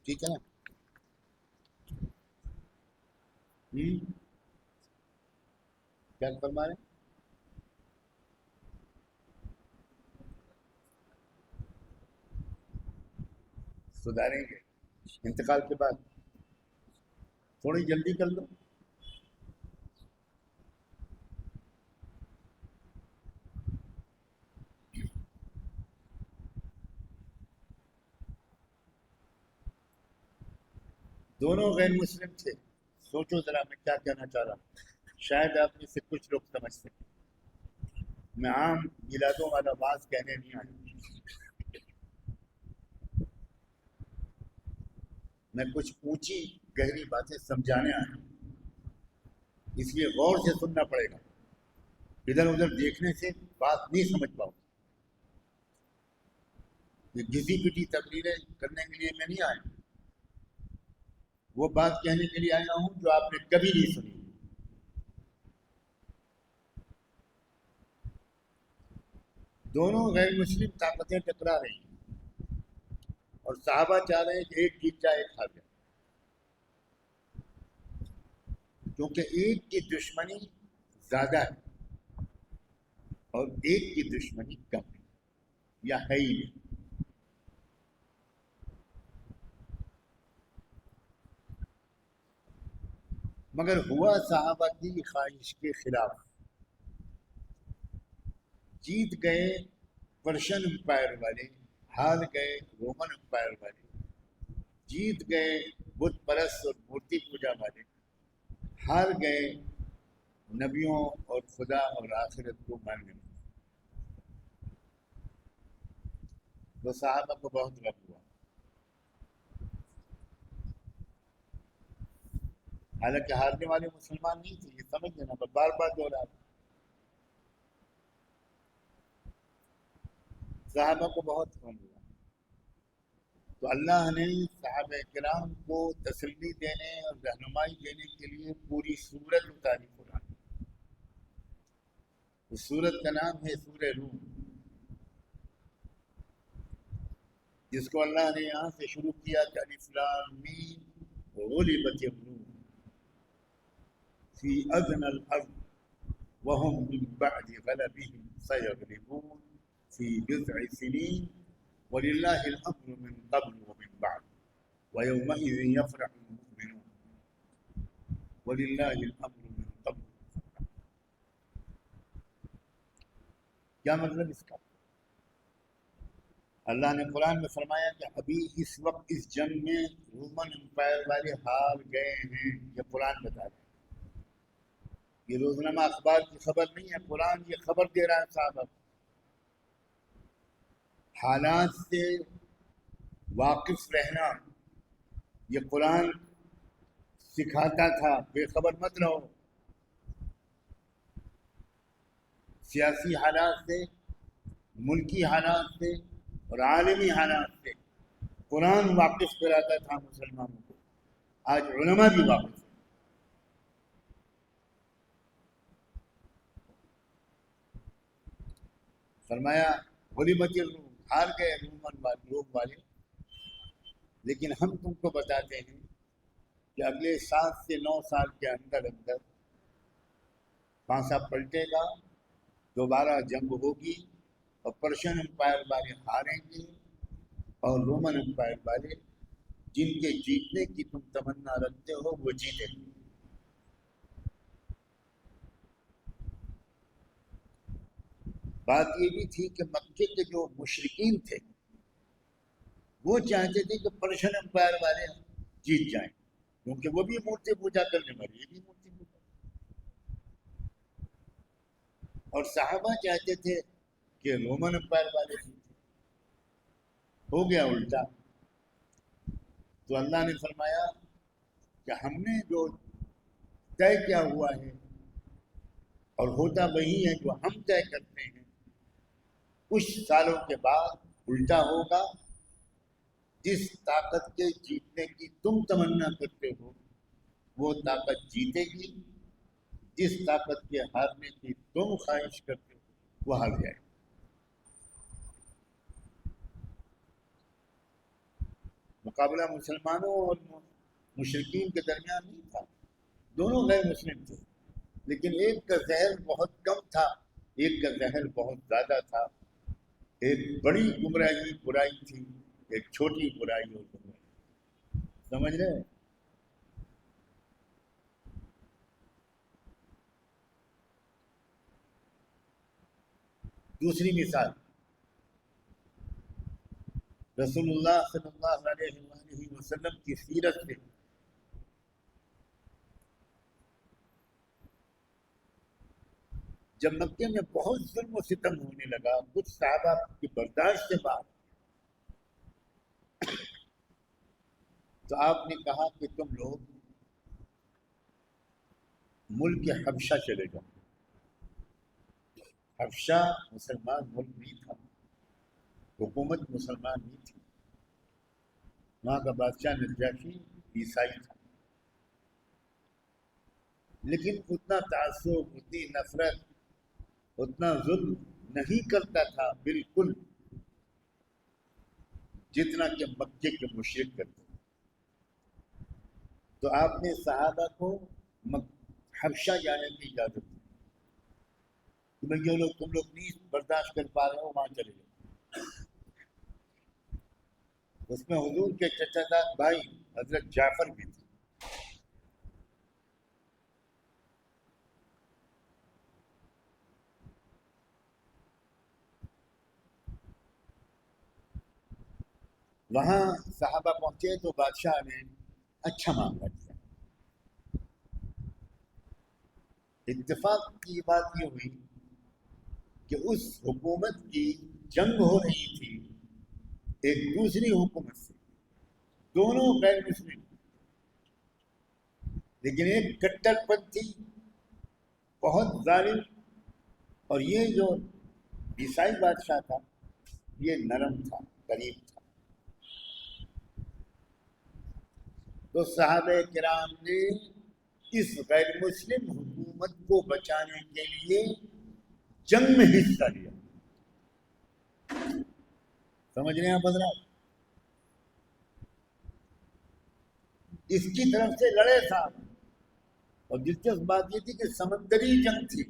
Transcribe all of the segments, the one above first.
ٹھیک ہے نا؟ کیا فرما رہے ہیں؟ سدھاریں گے انتقال کے بعد، تھوڑی جلدی کر لو. دونوں غیر مسلم تھے. سوچو ذرا میں کیا کہنا چاہ رہا ہوں، شاید آپ میں سے کچھ لوگ سمجھ سکیں. میں عام میلادوں والا بات کہنے نہیں آیا، میں کچھ اونچی گہری باتیں سمجھانے آیا ہوں. اس لیے غور سے سننا پڑے گا، ادھر ادھر دیکھنے سے بات نہیں سمجھ پاؤ. یہ گھسی پٹی تقریریں کرنے کے لیے میں نہیں آیا، وہ بات کہنے کے لیے آیا ہوں جو آپ نے کبھی نہیں سنی. دونوں غیر مسلم طاقتیں ٹکرا رہی ہیں اور صحابہ چاہ رہے ہیں کہ ایک جیت جائے ایک ہار جائے، کیونکہ ایک کی دشمنی زیادہ ہے اور ایک کی دشمنی کم ہے یا ہے ہی نہیں. مگر ہوا صحابہ کی خواہش کے خلاف. جیت گئے پرشین امپائر والے، ہار گئے رومن امپائر والے. جیت گئے بت پرست اور مورتی پوجا والے، ہار گئے نبیوں اور خدا اور آخرت کو ماننے والے. وہ صحابہ کو بہت غم ہوا، حالانکہ ہارنے والے مسلمان نہیں تھے، یہ سمجھ لینا، بار بار دوہرا. صحابہ کو بہت غم ہوا. تو اللہ نے صحابہ کرام کو تسلی دینے اور رہنمائی دینے کے لیے پوری سورت اتاری قرآن. اس سورت کا نام ہے سورہ روم، جس کو اللہ نے یہاں سے شروع کیا کہ الف لام میم غلبت الروم فی ادنی الارض وهم من بعد غلبهم سيغلبون في بضع سنين ولله الامر من قبل ومن بعد ويومئذ يفرح المؤمنون ولله الامر من قبل. کیا مطلب اس کا؟ اللہ نے قرآن میں فرمایا کہ ابھی اس وقت اس جنگ میں رومن امپائر والے ہار گئے ہیں. یہ قرآن بتا رہا ہے، یہ روزنامہ اخبار کی خبر نہیں ہے، قرآن یہ خبر دے رہا ہے صاحب. حالات سے واقف رہنا یہ قرآن سکھاتا تھا، بے خبر مت رہو. سیاسی حالات سے، ملکی حالات سے اور عالمی حالات سے قرآن واقف کراتا تھا مسلمانوں کو. آج علماء بھی واقف ہیں. فرمایا غلبت الروم، ہار گئے روم والے، لیکن ہم تم کو بتاتے ہیں کہ اگلے 7 سے 9 سال کے اندر اندر پانسا پلٹے گا، دوبارہ جنگ ہوگی اور پرشین امپائر والے ہاریں گے اور رومن امپائر والے جن کے جیتنے کی تم تمنا رکھتے ہو وہ جیتیں گے. بات یہ بھی تھی کہ مکے کے جو مشرکین تھے وہ چاہتے تھے کہ پرشین امپائر والے جیت جائیں، کیونکہ وہ بھی مورتی پوجا کرنے والے، یہ بھی مورتی پوجا. اور صحابہ چاہتے تھے کہ رومن امپائر والے جیتے. ہو گیا الٹا. تو اللہ نے فرمایا کہ ہم نے جو طے کیا ہوا ہے اور ہوتا وہی ہے جو ہم طے کرتے ہیں، کچھ سالوں کے بعد الٹا ہوگا. جس طاقت کے جیتنے کی تم تمنا کرتے ہو وہ طاقت جیتے گی، جس طاقت کے ہارنے کی تم خواہش کرتے ہو وہ ہار جائے. مقابلہ مسلمانوں اور مشرکین کے درمیان نہیں تھا، دونوں غیر مسلم تھے، لیکن ایک کا زہر بہت کم تھا، ایک کا زہر بہت زیادہ تھا۔ ایک بڑی گمراہی برائی تھی، ایک چھوٹی برائی اور گمراہی، سمجھ رہے ہیں؟ دوسری مثال، رسول اللہ صلی اللہ علیہ وآلہ وسلم کی سیرت سے جب مکے میں بہت ظلم و ستم ہونے لگا، کچھ صحابہ کی برداشت سے بعد، تو آپ نے کہا کہ تم لوگ ملک حبشہ چلے جاؤ۔ حبشہ مسلمان ملک نہیں تھا، حکومت مسلمان نہیں تھی، وہاں کا بادشاہ نجاشی عیسائی تھا، لیکن اتنا تعصب، اتنی نفرت، اتنا ظلم نہیں کرتا تھا بالکل جتنا کہ مکے کے مشرک کرتے۔ تو آپ نے صحابہ کو حبشہ جانے کی اجازت دی کہ بھئی جو لوگ تم لوگ نہیں برداشت کر پا رہے ہو وہاں چلے جاؤ۔ اس میں حضور کے چچا زاد بھائی حضرت جعفر بھی تھے۔ وہاں صحابہ پہنچے تو بادشاہ نے اچھا معاملہ کیا۔ اتفاق کی بات یہ ہوئی کہ اس حکومت کی جنگ ہو رہی تھی ایک دوسری حکومت سے، دونوں غیر مسلم، لیکن ایک کٹر پنتھی بہت ظالم، اور یہ جو عیسائی بادشاہ تھا یہ نرم تھا، قریب تھا۔ تو صحابہ کرام نے اس غیر مسلم حکومت کو بچانے کے لیے جنگ میں حصہ لیا۔ سمجھ رہے ہیں آپ حضرات؟ اس کی طرف سے لڑے صاحب، اور دلچسپ بات یہ تھی کہ سمندری جنگ تھی،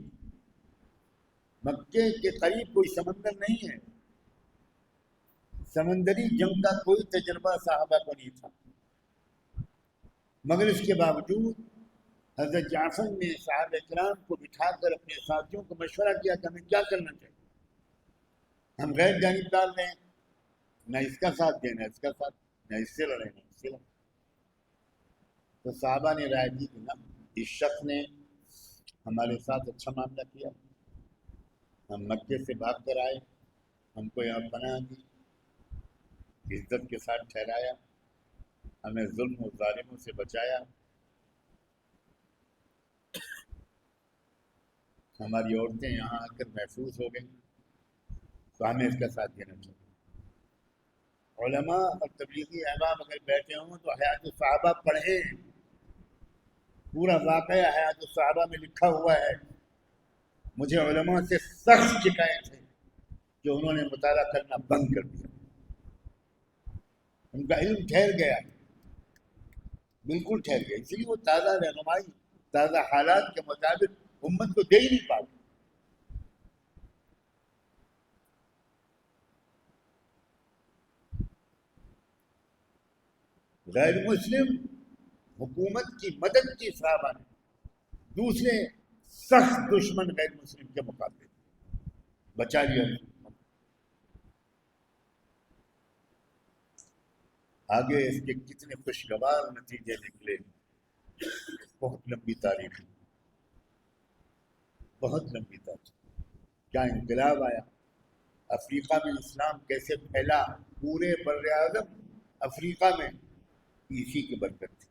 مکے کے قریب کوئی سمندر نہیں ہے، سمندری جنگ کا کوئی تجربہ صحابہ کو نہیں تھا، مگر اس کے باوجود حضرت جعفر نے صحابہ کرام کو بٹھا کر اپنے ساتھیوں کو مشورہ کیا کہ ہمیں کیا کرنا چاہیے، ہم غیر جانبدار رہیں، نہ اس کا ساتھ دیں نہ اس کا ساتھ، نہ اس سے لڑیں نہ اس سے لڑیں۔ تو صحابہ نے رائے دی کہ نہ، اس شخص نے ہمارے ساتھ اچھا معاملہ کیا، ہم مکے سے بھاگ کر آئے، ہم کو یہاں پناہ دی، عزت کے ساتھ ٹھہرایا، ہمیں ظلم و ظالموں سے بچایا، ہماری عورتیں یہاں آ کر محفوظ ہو گئیں، تو ہمیں اس کا ساتھ دینا چاہیے۔ علماء اور تبلیغی احباب اگر بیٹھے ہوں تو حیات الصحابہ پڑھیں، پورا واقعہ حیات الصحابہ میں لکھا ہوا ہے۔ مجھے علماء سے سخت شکایت ہے کہ انہوں نے مطالعہ کرنا بند کر دیا، ان کا علم ٹھہر گیا، بالکل ٹھہر گیا، اس لیے وہ تازہ رہنمائی، تازہ حالات کے مطابق امت کو دے ہی نہیں پاتے۔ غیر مسلم حکومت کی مدد کی صحابہ نے دوسرے سخت دشمن غیر مسلم کے مقابلے بچا لیا۔ آگے اس کے کتنے خوشگوار نتیجے نکلے، بہت لمبی تاریخ، بہت لمبی تاریخ۔ کیا انقلاب آیا، افریقہ میں اسلام کیسے پھیلا، پورے بر اعظم افریقہ میں اسی کی برکت تھی۔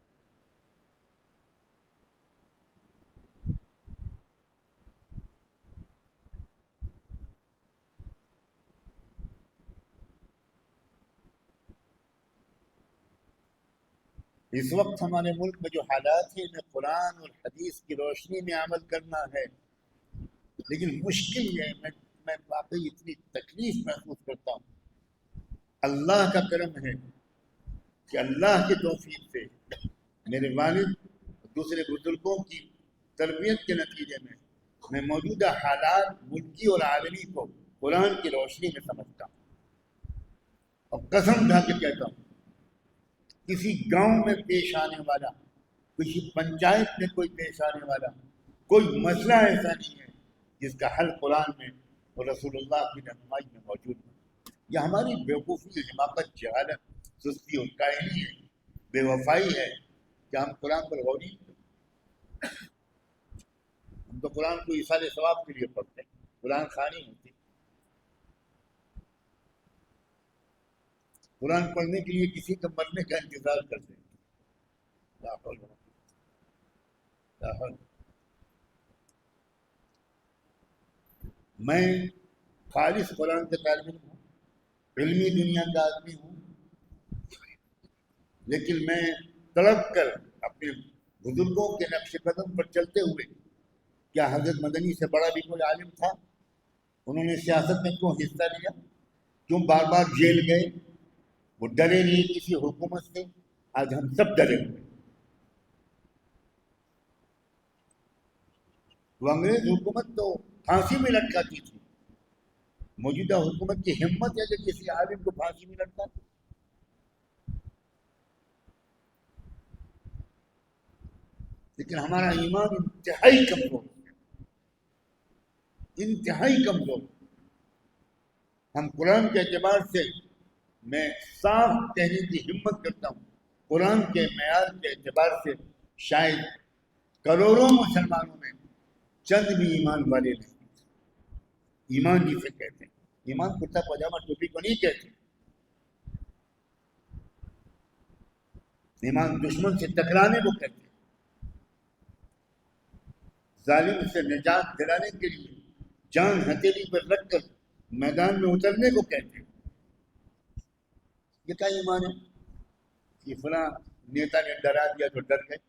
اس وقت ہمارے ملک میں جو حالات ہیں، انہیں قرآن اور حدیث کی روشنی میں عمل کرنا ہے، لیکن مشکل یہ ہے، میں واقعی اتنی تکلیف محسوس کرتا ہوں۔ اللہ کا کرم ہے کہ اللہ کی توفیق سے میرے والد دوسرے بزرگوں کی تربیت کے نتیجے میں موجودہ حالات ملکی اور عالمی کو قرآن کی روشنی میں سمجھتا ہوں، اور قسم کھا کے کہتا ہوں کسی گاؤں میں پیش آنے والا، کسی پنچایت میں کوئی پیش آنے والا کوئی مسئلہ ایسا نہیں ہے جس کا حل قرآن میں اور رسول اللہ کی رہنمائی میں موجود ہے۔ یہ ہماری بیوقوفی، حماقت، جہالت، سستی اور کاہلی ہے، بے وفائی ہے کہ ہم قرآن پر غور نہیں کرتے۔ ہم تو قرآن کو ایصال ثواب کے لیے پڑھتے ہیں، قرآن خوانی ہوتی ہے۔ قرآن پڑھنے کے لیے کسی کا مرنے کا انتظار کرتے ہیں۔ لا حول ولا قوة الا باللہ۔ میں خالص قرآن کے طالب علم ہوں، علمی دنیا کا آدمی ہوں، لیکن میں تڑپ کر اپنے بزرگوں کے نقش قدم پر چلتے ہوئے، کیا حضرت مدنی سے بڑا بھی کوئی عالم تھا؟ انہوں نے سیاست میں کیوں حصہ لیا؟ کیوں بار بار جیل گئے؟ وہ ڈرے نہیں کسی حکومت سے؟ آج ہم سب ڈرے ہوئے۔ وہ انگریز حکومت تو پھانسی میں لٹکاتی تھی، موجودہ حکومت کی ہمت ہے کہ کسی عالم کو پھانسی میں لٹکاتی۔ لیکن ہمارا ایمان انتہائی کمزور ہے، انتہائی کمزور۔ ہم قرآن کے اعتبار سے، میں صاف کہنے کی ہمت کرتا ہوں، قرآن کے معیار کے اعتبار سے شاید کروڑوں مسلمانوں میں چند بھی ایمان والے نہیں۔ ایمان جسے کہتے ہیں، ایمان کرتا پاجامہ ٹوپی کو نہیں کہتے۔ ایمان دشمن سے ٹکرانے کو کہتے ہیں، ظالم سے نجات دلانے کے لیے جان ہتھیلی پر رکھ کر میدان میں اترنے کو کہتے ہیں۔ یہ کیا ایمان ہے کہ فلاں نیتا نے ڈرا دیا تو ڈر گئے،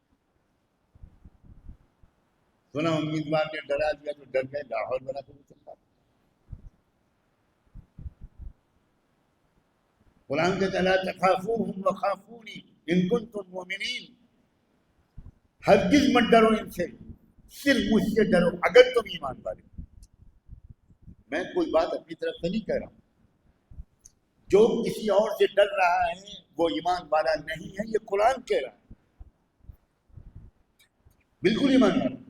فلاں امیدوار نے ڈرا دیا تو ڈر گئے؟ لا حول ولا قوت الا باللہ۔ قرآن کہتا ہے لا تخافوهم وخافونی ان کنتم مؤمنین، ہرگز مت ڈرو ان سے، صرف مجھ سے ڈرو اگر تم ایمان والے۔ میں کوئی بات اپنی طرف سے نہیں کہہ رہا ہوں، جو کسی اور سے ڈر رہا ہے وہ ایمان والا نہیں ہے، یہ قرآن کہہ رہا ہے، بالکل ایمان والا۔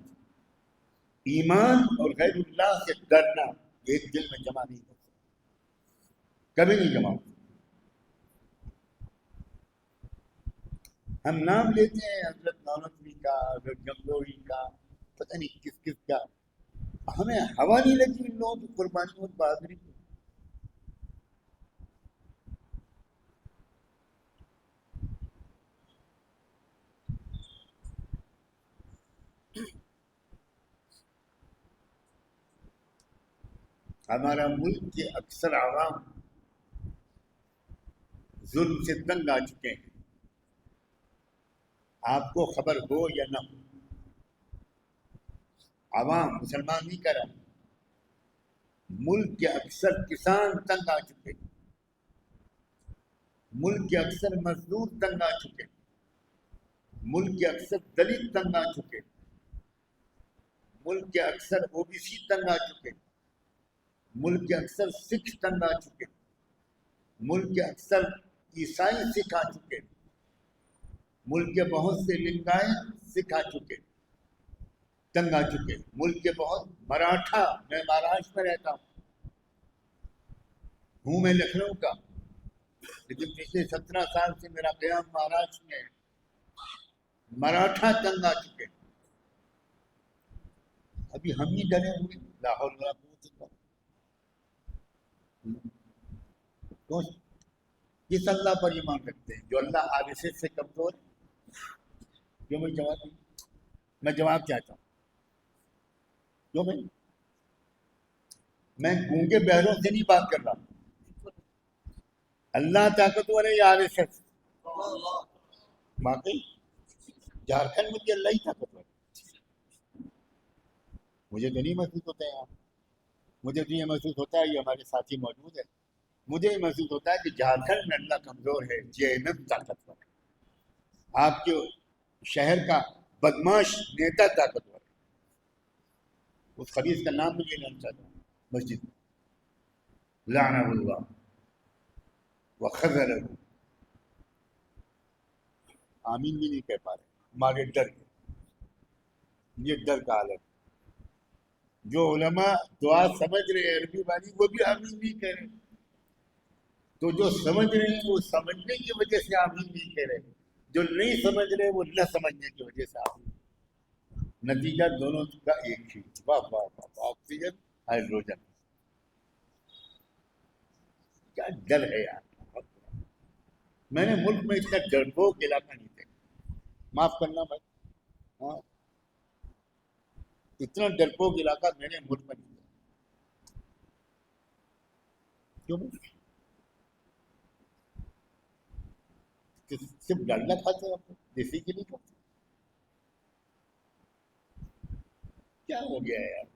ایمان اور غیر اللہ سے ڈرنا ایک دل میں جمع نہیں ہو سکتا، کبھی نہیں جمع ہو سکتا۔ ہم نام لیتے ہیں حضرت نانوتوی کا، حضرت جملوی کا، پتہ نہیں کس کس کا، ہمیں ہوا نہیں لگی ان لوگوں کی قربانی اور بہادری کو۔ ہمارا ملک کے اکثر عوام ظلم سے تنگ آ چکے ہیں، آپ کو خبر ہو یا نہ ہو۔ عوام، مسلمان نہیں کہہ رہا، ملک کے اکثر کسان تنگ آ چکے، ملک کے اکثر مزدور تنگ آ چکے، ملک کے اکثر دلت تنگ آ چکے، ملک کے اکثر او بی سی تنگ آ چکے، ملک کے اکثر سکھ تنگ آ چکے، ملک کے اکثر عیسائی سکھ آ چکے، ملک کے بہت سے لنگایت سکھ آ چکے، تنگ آ چکے، ملک کے بہت مراٹھا، میں مہاراشٹر میں رہتا ہوں میں لکھنؤ کا، لیکن پچھلے 17 سال سے میرا قیام مہاراشٹر میں ہے، مراٹھا تنگ آ چکے، ابھی ہم ہی ڈرے ہوئے۔ لا حول ولا قوت الا باللہ۔ تو کس اللہ پر ایمان رکھتے ہیں؟ جو اللہ حادثے سے کمزور ہے؟ کیوں میں جواب دوں؟ میں جواب چاہتا ہوں، کیوں بھائی؟ میں گونگے بہروں سے نہیں بات کر رہا، اللہ طاقتور ہے یا حادثے؟ واقعی جھارکھنڈ میں بھی اللہ ہی طاقتور ہے، مجھے تو نہیں محسوس ہوتا ہے یہاں، مجھے تو یہ محسوس ہوتا ہے یہ ہمارے ساتھی موجود ہے مجھے یہ محسوس ہوتا ہے کہ جھارکھنڈ میں اللہ کمزور ہے، JNM طاقتور ہے، آپ کے شہر کا بدماش نیتا طاقتور ہے، اس خبیث کا نام بھی لینا چاہتا ہوں، مسجد لعنہ اللہ وخذلہ، آمین بھی نہیں کہہ پا رہے ہمارے ڈر کے، یہ ڈر کا حالت. جو علماء دعا سمجھ رہے ہیں عربی والی وہ بھی آمین نہیں کہہ رہے، تو جو سمجھ رہے ہیں وہ سمجھنے کی وجہ سے آمین نہیں کہہ رہے، جو نہیں سمجھ رہے وہ نہ سمجھنے کی وجہ سے آمین. نتیجہ دونوں کا ایک ہی، واہ واہ واہ، آکسیجن ہائیڈروجن. کیا ڈر ہے یار، میں نے ملک میں اتنا ڈرپوک علاقہ نہیں دیکھا، معاف کرنا بھائی، ہاں اتنا ڈرپوک علاقہ میں نے ملک میں نہیں دیکھا. کیوں؟ صرف ڈالنا کھاتے ہیں آپ دیسی کے نہیں کھاتے؟ کیا ہو گیا یار؟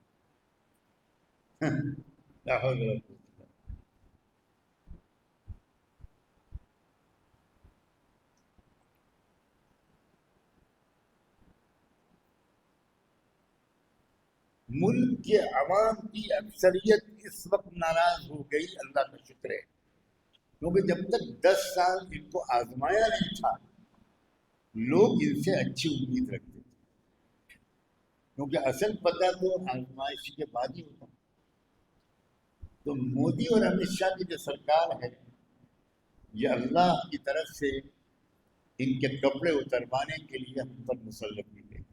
لا حول ولا قوة. ملک کے عوام کی اکثریت اس وقت ناراض ہو گئی، اللہ کا شکر ہے، کیونکہ جب تک 10 سال ان کو آزمایا نہیں تھا لوگ ان سے اچھی امید رکھتے تھے، کیونکہ اصل پتہ تو آزمائش کے بعد ہی ہوتا. تو مودی اور امت شاہ کی جو سرکار ہے یہ اللہ کی طرف سے ان کے کپڑے اتروانے کے لیے ہم پر مسلط کی گئی.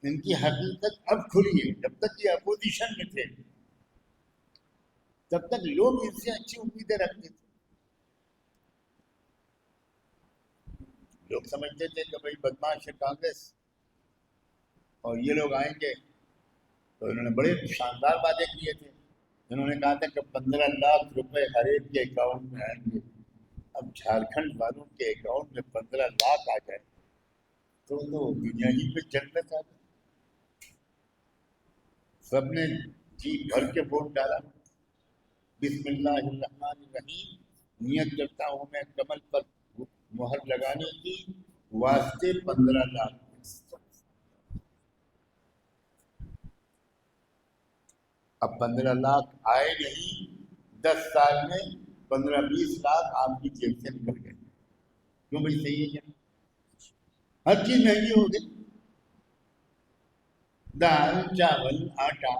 ان کی حقیقت اب کھلی ہے، جب تک یہ اپوزیشن میں تھے تب تک لوگ ان سے اچھی امیدیں رکھتے تھے. لوگ سمجھتے تھے کہ بھائی بدماش ہے کانگریس اور یہ لوگ آئیں گے، تو انہوں نے بڑے شاندار وعدے کیے تھے. انہوں نے کہا تھا کہ 15 لاکھ روپے ہر ایک کے اکاؤنٹ میں آئیں گے. اب جھارکھنڈ والوں کے اکاؤنٹ میں 15 لاکھ آ جائے تو دنیا ہی پہ جنت آ جائے. سب نے جی بھر کے ووٹ ڈالا. بسم اللہ الرحمن الرحیم، نیت کرتا ہوں میں کمل پر مہر لگانے کی، واسطے 15 لاکھ. اب 15 لاکھ آئے نہیں، 10 سال میں 15-20 لاکھ آپ کی جیب سے نکل گئے. کیوں بھائی؟ صحیح ہے کیا؟ ہر چیز مہنگی ہو گئی، دال چاول آٹا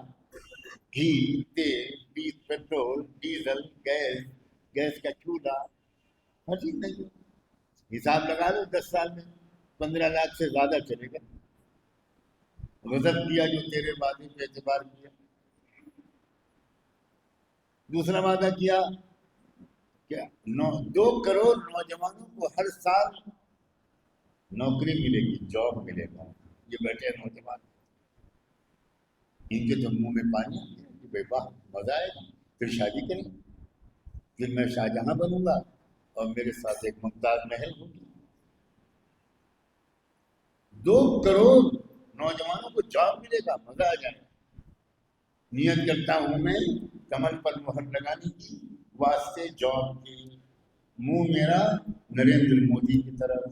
گھی تیل پیٹرول ڈیزل گیس کا چولہا، ہر چیز مہنگی ہو گئی. حساب لگا لو 10 سال میں 15 لاکھ سے زیادہ چلے گا. غضب کیا جو تیرے وعدے پہ اعتبار کیا. دوسرا وعدہ کیا کہ 2 کروڑ نوجوانوں کو ہر سال نوکری ملے گی، جاب ملے گا. یہ بیٹھے نوجوان ان کے تو منہ میں پانی آ گیا کہ بھائی واہ مزہ آئے گا، پھر شادی کریں، پھر میں شاہجہاں بنوں گا اور میرے ساتھ ایک ممتاز محل ہوگی. 2 کروڑ نوجوانوں کو جاب ملے گا، مزہ آ جائے گا. نیت کرتا ہوں میں کمل پر مہر لگانے کی، واسطے جاب کی، منہ میرا نریندر مودی کی طرف.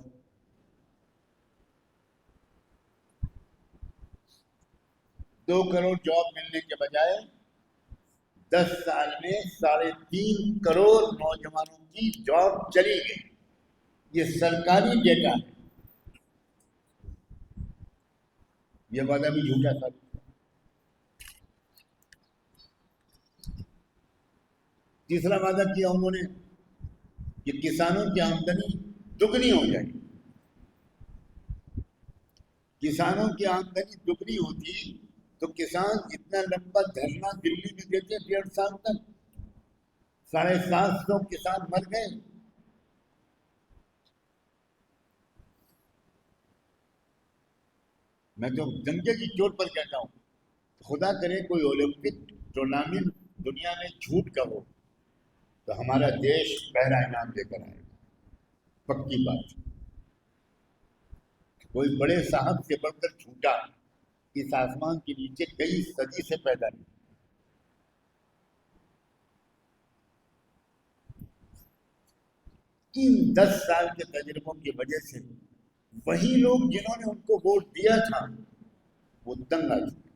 دو کروڑ جاب ملنے کے بجائے 10 سال میں 3.5 کروڑ نوجوانوں کی جاب چلی گئی. یہ سرکاری ڈیٹا ہے، یہ وعدہ بھی جھوٹا تھا. تیسرا وعدہ کیا انہوں نے کہ کسانوں کی آمدنی دگنی ہو جائے. کسانوں کی آمدنی دگنی ہوتی تو کسان اتنا لمبا دھرنا دلی میں دیتے 1.5 سال تک. 750 کسان مر گئے. میں تو دنگے کی چوٹ پر کہتا ہوں، خدا کرے کوئی اولمپک ٹورنامنٹ دنیا میں جھوٹ کا ہو تو ہمارا دیش پہلا انعام لے کر آئے گا، پکی بات. کوئی بڑے صاحب سے بڑھ کر جھوٹا اس آسمان کے نیچے کئی صدی سے پیدا نہیں. ان 10 سال کے تجربوں کی وجہ سے وہی لوگ جنہوں نے ان کو ووٹ دیا تھا وہ دنگ آ چکے.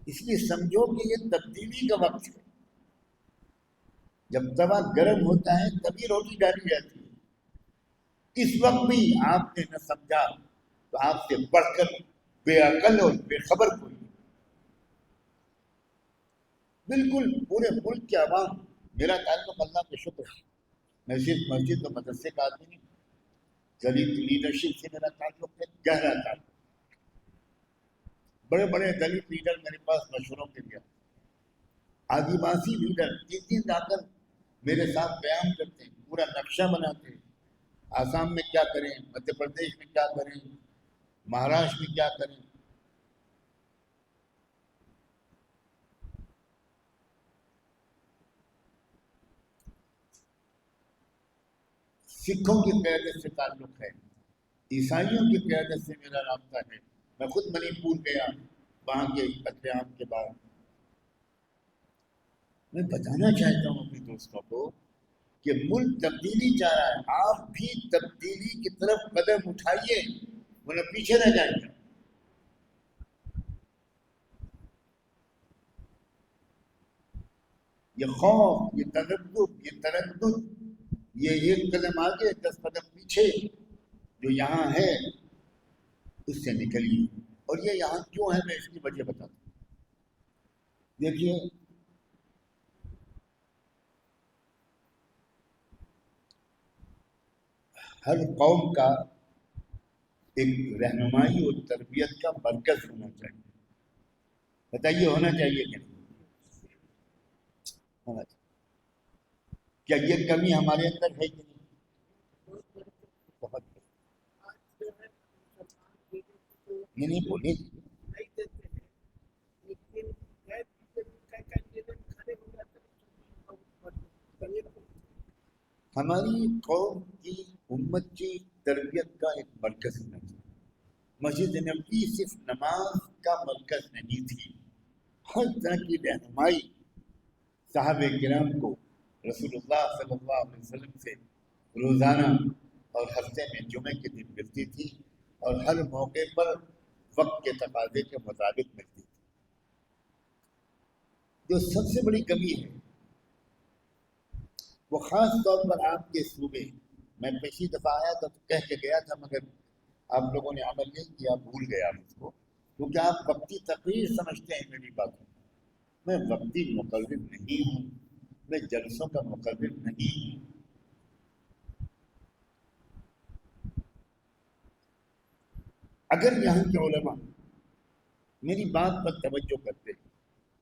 اس لیے سمجھو کہ یہ تبدیلی کا وقت ہے. جب توا گرم ہوتا ہے تبھی روٹی ڈالی جاتی ہے. اس وقت بھی آپ نے نہ سمجھا تو آپ سے بڑھ کر بے عقل اور بے خبر کوئی. بالکل پورے ملک کے عوام، میرا تعلق اللہ کا شکر ہے، میں صرف مسجد و مدرسے کا آدمی نہیں، دلت لیڈرشپ سے میرا تعلق ہے، گہرا تعلق. بڑے بڑے دلت لیڈر میرے پاس مشوروں کے لیے، آدیواسی لیڈر دن آ کر میرے ساتھ بیان کرتے ہیں، پورا نقشہ بناتے ہیں. آسام میں کیا کریں، مدھیہ پردیش میں کیا کریں، مہاراشٹر میں کیا کریں. سکھوں کی قیادت سے تعلق ہے، عیسائیوں کی قیادت سے میرا رابطہ ہے. میں خود منی پور گیا وہاں کے قتل عام کے بعد. میں بتانا چاہتا ہوں اپنے دوستوں کو کہ ملک تبدیلی چاہ رہا ہے، آپ بھی تبدیلی کی طرف قدم اٹھائیے ورنہ پیچھے رہ جائیں گے. یہ خوف، یہ تردد، یہ تردد، یہ ایک قدم آگے 10 قدم پیچھے جو یہاں ہے اس سے نکلیے. اور یہ یہاں کیوں ہے میں اس کی وجہ بتاتا ہوں. دیکھیے ہر قوم کا ایک رہنمائی اور تربیت کا مرکز ہونا چاہیے. بتائیے ہونا چاہیے کہ نہیں ہونا چاہیے؟ کیا یہ کمی ہمارے اندر ہے کہ نہیں؟ بہت یہ نہیں بولے. ہماری قوم کی امت کی تربیت کا ایک مرکز ہونا چاہیے. مسجد نبوی صرف نماز کا مرکز نہیں تھی، ہر طرح کی رہنمائی صحابہ کرام کو رسول اللہ صلی اللہ علیہ وسلم سے روزانہ اور ہفتے میں جمعے کے دن ملتی تھی اور ہر موقع پر وقت کے تقاضے کے مطابق ملتی تھی. جو سب سے بڑی کمی ہے وہ خاص طور پر آپ کے صوبے، میں پچھلی دفعہ آیا تھا تو کہہ کے گیا تھا مگر آپ لوگوں نے عمل نہیں کیا، بھول گیا مجھ کو، کیونکہ آپ وقتی تقریر سمجھتے ہیں میری باتوں. میں وقتی مقرر نہیں ہوں، میں جلسوں کا مقرر نہیں ہوں. اگر یہاں کے علماء میری بات پر توجہ کرتے ہیں،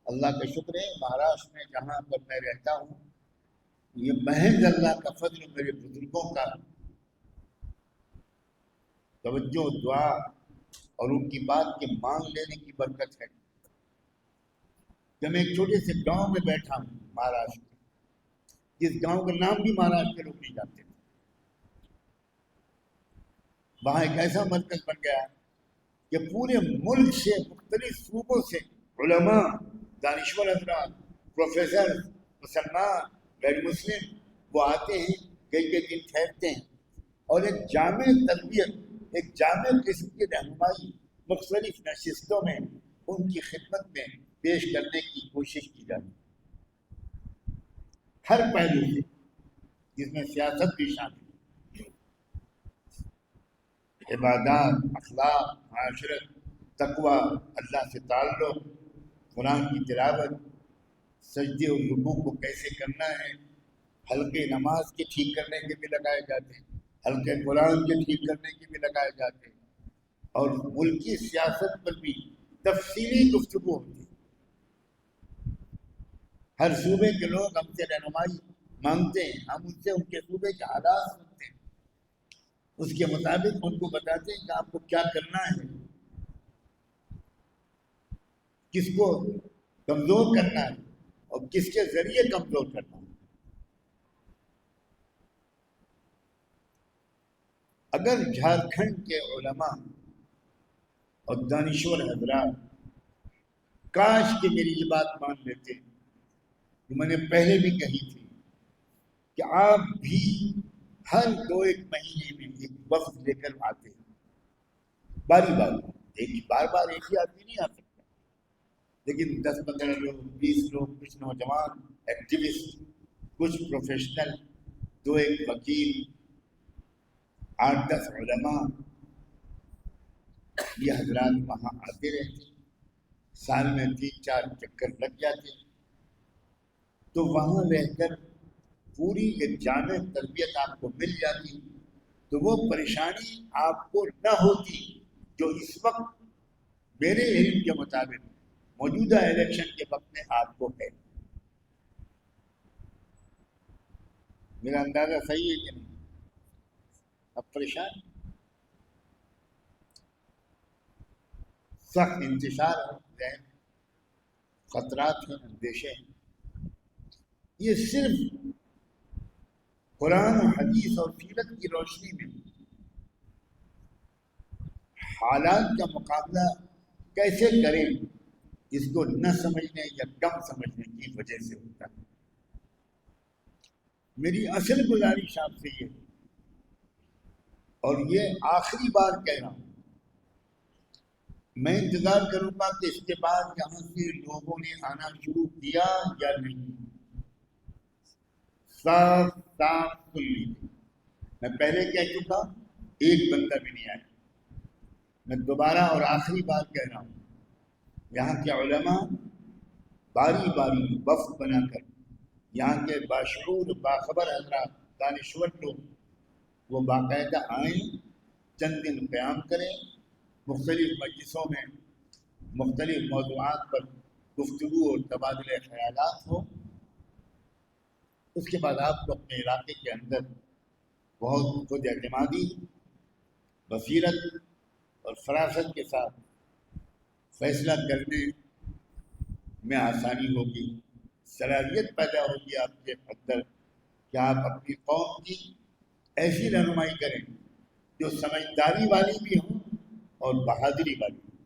اللہ کا شکر ہے مہاراشٹر میں جہاں پر میں رہتا ہوں یہ محض اللہ کا فضل میرے بزرگوں کا توجہ، دعا اور ان کی بات کے مان لینے کی برکت ہے کہ میں ایک چھوٹے سے گاؤں میں بیٹھا ہوں مہاراشٹر میں، جس گاؤں کا نام بھی مہاراشٹر کے لوگ نہیں جانتے. وہاں ایک ایسا مرکز بن گیا کہ پورے ملک سے، مختلف صوبوں سے علماء، دانشور حضرات، پروفیسر، مسلمان، غیر مسلم وہ آتے ہیں، کئی کئی دن ٹھہرتے ہیں اور ایک جامع تربیت، ایک جامع قسم کی رہنمائی مختلف نشستوں میں ان کی خدمت میں پیش کرنے کی کوشش کی جاتی ہے، ہر پہلو سے، جس میں سیاست بھی شامل ہے، عبادات، اخلاق، معاشرت، تقوی، اللہ سے تعلق، قرآن کی تلاوت، سجدے اور رکوع کو کیسے کرنا ہے، حلقے نماز کے ٹھیک کرنے کے بھی لگائے جاتے ہیں، حلقے قرآن کے ٹھیک کرنے کے بھی لگائے جاتے ہیں، اور ملکی سیاست پر بھی تفصیلی گفتگو ہوتی ہے. ہر صوبے کے لوگ ہم سے رہنمائی مانگتے ہیں، ہم ان سے ان کے صوبے کے حالات سنتے ہیں، اس کے مطابق ان کو بتاتے ہیں کہ آپ کو کیا کرنا ہے، کس کو کمزور کرنا ہے اور کس کے ذریعے کمزور کرنا ہے. اگر جھارکھنڈ کے علماء اور دانشور حضرات کاش کہ میری یہ بات مان لیتے جو میں نے پہلے بھی کہی تھی کہ آپ بھی ہر 2-1 مہینے میں ایک وقت لے کر آتے ہیں، باری باری، بار بار ایک ہی آدمی نہیں آ سکتا، لیکن 10-15 لوگ، 20 لوگ، کچھ نوجوان ایکٹیوسٹ، کچھ پروفیشنل، 2-1 وکیل، 8-10 علماء، یہ حضرات وہاں آتے رہتے، سال میں 3-4 چکر لگ جاتے، تو وہاں رہ کر پوری ایک جامع تربیت آپ کو مل جاتی، تو وہ پریشانی آپ کو نہ ہوتی جو اس وقت میرے علم کے مطابق موجودہ الیکشن کے وقت میں آپ کو ہے۔ میرا اندازہ صحیح ہے کہ نہیں؟ اب پریشان، سخت انتشار ہے، خطرات ہیں، اندیشے ہیں، یہ صرف قرآن و حدیث اور سیرت کی روشنی میں حالات کا مقابلہ کیسے کریں اس کو نہ سمجھنے یا کم سمجھنے کی وجہ سے ہوتا ہے۔ میری اصل گزارش آپ سے یہ، اور یہ آخری بار کہہ رہا ہوں، میں انتظار کروں گا کہ اس کے بعد یہاں سے لوگوں نے آنا شروع کیا یا نہیں، صاف صاف سن لیجیے، میں پہلے کہہ چکا، ایک بندہ بھی نہیں آیا، میں دوبارہ اور آخری بار کہہ رہا ہوں، یہاں کے علماء باری باری وفد بنا کر، یہاں کے باشعور باخبر حضرات، دانشور لوگ، وہ باقاعدہ آئیں، چند دن قیام کریں، مختلف مجلسوں میں مختلف موضوعات پر گفتگو اور تبادلہ خیالات ہو، اس کے بعد آپ کو اپنے علاقے کے اندر بہت خود اعتمادی، بصیرت اور فراست کے ساتھ فیصلہ کرنے میں آسانی ہوگی، صلاحیت پیدا ہوگی آپ کے اندر کہ آپ اپنی قوم کی ایسی رہنمائی کریں جو سمجھداری والی بھی ہوں اور بہادری والی ہوں،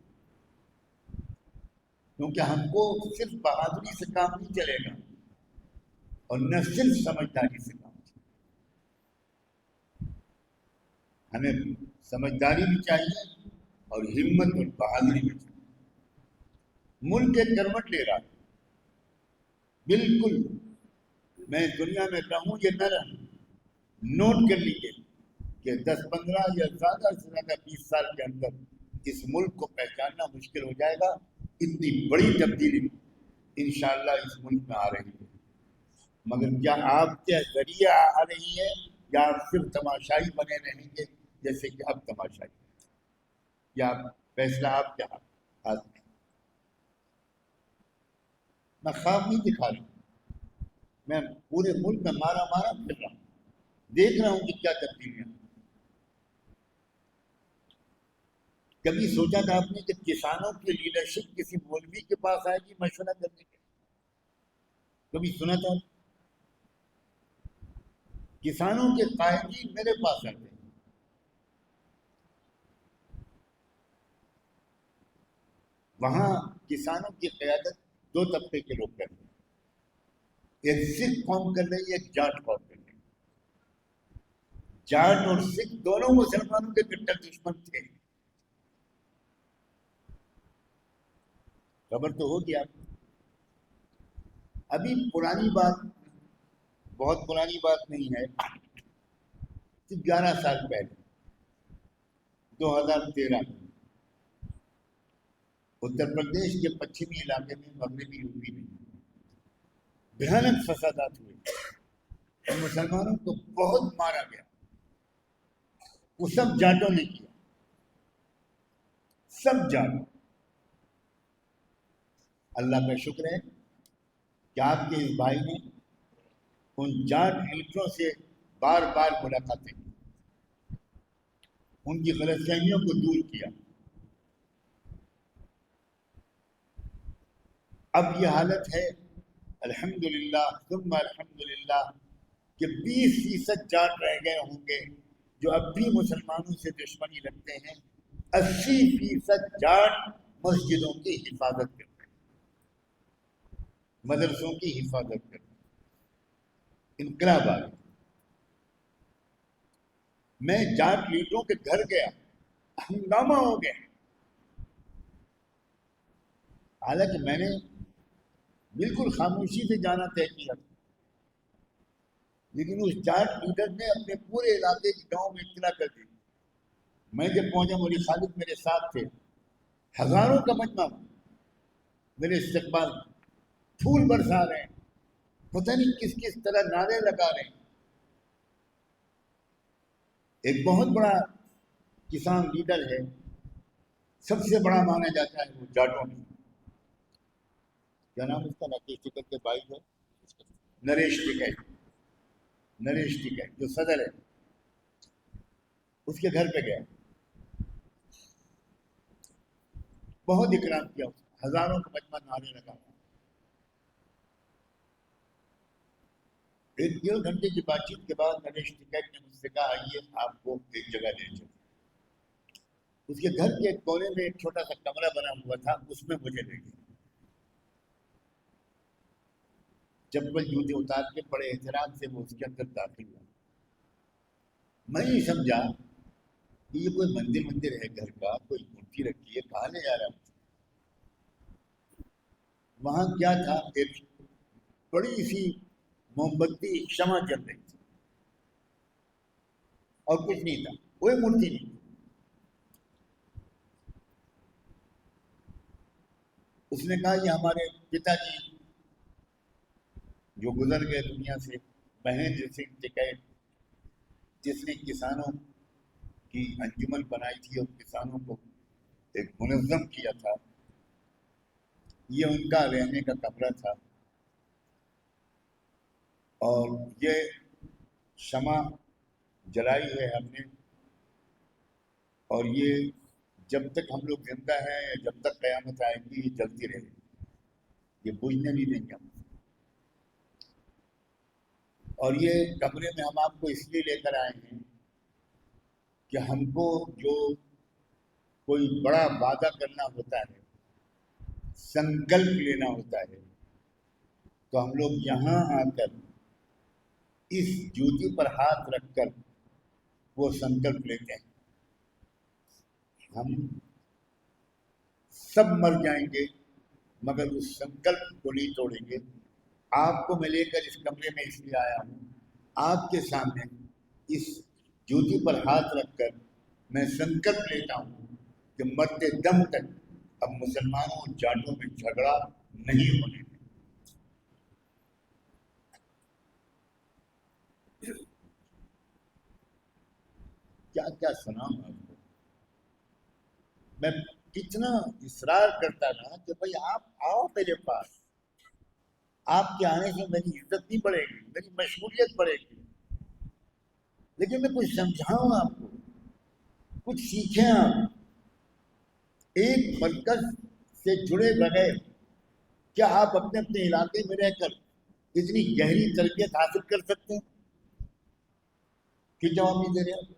کیونکہ ہم کو صرف بہادری سے کام نہیں چلے گا اور نہ صرف سمجھداری سے کام چلے گا، ہمیں سمجھداری بھی چاہیے اور ہمت اور بہادری بھی چاہیے۔ ملک ایک کروٹ لے رہا ہے، بالکل، میں دنیا میں رہوں یا نہ رہوں، نوٹ کر لیجیے کہ 10-15 یا زیادہ سے زیادہ 20 سال کے اندر اس ملک کو پہچاننا مشکل ہو جائے گا، اتنی بڑی تبدیلی انشاءاللہ اس ملک میں آ رہی ہے، مگر کیا آپ کے ذریعہ آ رہی ہے یا آپ صرف تماشائی بنے رہیں گے جیسے کہ اب تماشائی، یا فیصلہ آپ کے ہاتھ میں؟ میں خواب نہیں دکھا رہا ہوں، میں پورے ملک میں مارا پھر رہا ہوں، دیکھ رہا ہوں کہ کیا تبدیلیاں۔ کبھی سوچا تھا آپ نے کہ کسانوں کی لیڈرشپ کسی مولوی کے پاس آئے گی مشورہ کرنے کے؟ کبھی سنا تھا؟ کسانوں کے قائدین میرے پاس آتے ہیں، وہاں کسانوں کی قیادت 2 طبقے کے لوگ کرتے ہیں، ایک سکھ قوم کر رہی ہے، ایک جاٹ قوم کر رہی ہے۔ جاٹ اور سکھ دونوں مسلمانوں کے کٹر دشمن تھے، خبر تو ہوگی آپ کو۔ ابھی پرانی بات، بہت پرانی بات نہیں ہے، 11 سال پہلے 2013 میں اتر پردیش کے پچھمی علاقے میں، مغربی یو پی میں بھیانک فسادات ہوئے، مسلمانوں کو بہت مارا گیا، وہ سب جاٹوں نے کیا، سب جاٹوں۔ اللہ کا شکر ہے کہ آپ کے اس بھائی نے ان جاٹ لیڈروں سے بار بار ملاقاتیں کی، ان کی غلط فہمیوں کو دور کیا۔ اب یہ حالت ہے الحمدللہ ثم الحمدللہ کہ 20% جاٹ رہ گئے ہوں گے جو اب بھی مسلمانوں سے دشمنی رکھتے ہیں، 80% جاٹ مسجدوں کی حفاظت کرتے ہیں، مدرسوں کی حفاظت کرتے ہیں۔ انقلاب آ گیا. میں جاٹ لیڈروں کے گھر گیا, ہنگامہ ہو گیا. حالانکہ میں نے بالکل خاموشی سے جانا طے کیا تھا, لیکن اس جاٹ لیڈر نے اپنے پورے علاقے کی گاؤں میں اطلاع کر دی. میں جب پہنچا, مولوی خالد میرے ساتھ تھے, ہزاروں کا مجمع میرے استقبال, پھول برسا رہے ہیں, پتہ نہیں کس کس طرح نعرے لگا رہے ہیں. ایک بہت بڑا کسان لیڈر ہے, سب سے بڑا مانا جاتا ہے وہ جاٹوں میں. کیا نام اس کا؟ راکیش ٹکیت کے بھائی ہے, نریش ٹکیت. نریش ٹکیت جو صدر ہے, اس کے گھر پہ گیا, بہت اکرام کیا, ہزاروں کا مجمع نعرے لگا. ایک 1.5 گھنٹے کی بات چیت کے بعد نریش ٹکیت نے مجھ سے کہا, آئیے آپ کو ایک جگہ لے چلیں. اس کے گھر کے ایک کونے میں ایک چھوٹا سا کمرہ بنا ہوا تھا, اس میں مجھے لے گئے. چپل جوتے اتار کے بڑے احترام سے وہ اس کے اندر داخل ہوا. میں نہیں سمجھا کہ یہ کوئی مندر ہے گھر کا, کوئی مورتی رکھی ہے, کہاں لے جا رہا ہے. وہاں کیا تھا, ایک بڑی سی موم بتی شمع جل رہی تھی, اور کچھ نہیں تھا, کوئی مورتی نہیں. اس نے کہا یہ ہمارے پتا جی جو گزر گئے دنیا سے, مہندر سنگھ ٹکیت, جس نے کسانوں کی انجمن بنائی تھی اور کسانوں کو ایک منظم کیا تھا, یہ ان کا رہنے کا کمرہ تھا. اور یہ شمع جلائی ہے ہم نے, اور یہ جب تک ہم لوگ زندہ ہیں یا جب تک قیامت آئے گی یہ جلتی رہے گی, یہ بجھنے نہیں دیں گے ہم. اور یہ کمرے میں ہم آپ کو اس لیے لے کر آئے ہیں کہ ہم کو جو کوئی بڑا وعدہ کرنا ہوتا ہے, سنکلپ لینا ہوتا ہے, تو ہم لوگ یہاں آ کر اس جوتی پر ہاتھ رکھ کر وہ سنکلپ لیتے ہیں. ہم سب مر جائیں گے مگر اس سنکلپ کو نہیں توڑیں گے. آپ کو میں لے کر اس کمرے میں اس لیے آیا ہوں, آپ کے سامنے اس جوتی پر ہاتھ رکھ کر میں سنکلپ لیتا ہوں کہ مرتے دم تک اب مسلمانوں اور جاٹوں میں جھگڑا نہیں ہونے دیں. کیا کیا سناؤں آپ کو. میں کتنا اصرار کرتا رہا کہ بھائی آپ آؤ میرے پاس, آپ کے آنے سے میری عزت نہیں بڑھے گی, میری مشغولیت بڑھے گی, لیکن میں کچھ سمجھاؤں آپ کو, کچھ سیکھیں آپ. ایک مرکز سے جڑے بغیر کیا آپ اپنے اپنے علاقے میں رہ کر اتنی گہری تربیت حاصل کر سکتے ہیں؟ کیوں جواب نہیں دے رہے آپ؟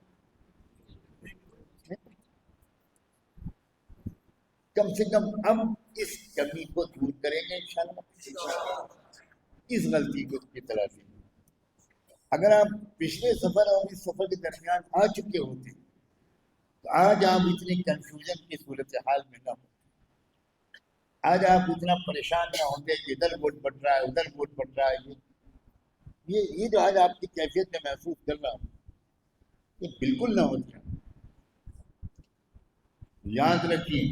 کم سے کم اب اس کمی کو دور کریں گے انشاءاللہ, اس غلطی کو کی تلافی. اگر آپ پچھلے سفر اور اس سفر کے درمیان آ چکے ہوتے تو آج آپ اتنی کنفیوژن کی صورتحال میں نہ ہوتے, آج آپ اتنا پریشان نہ ہوتے کہ ادھر ووٹ پڑ رہا ہے ادھر ووٹ پڑ رہا ہے. یہ جو آج آپ کی کیفیت میں محسوس کر رہا ہوں یہ بالکل نہ ہوتا. یاد رکھیے,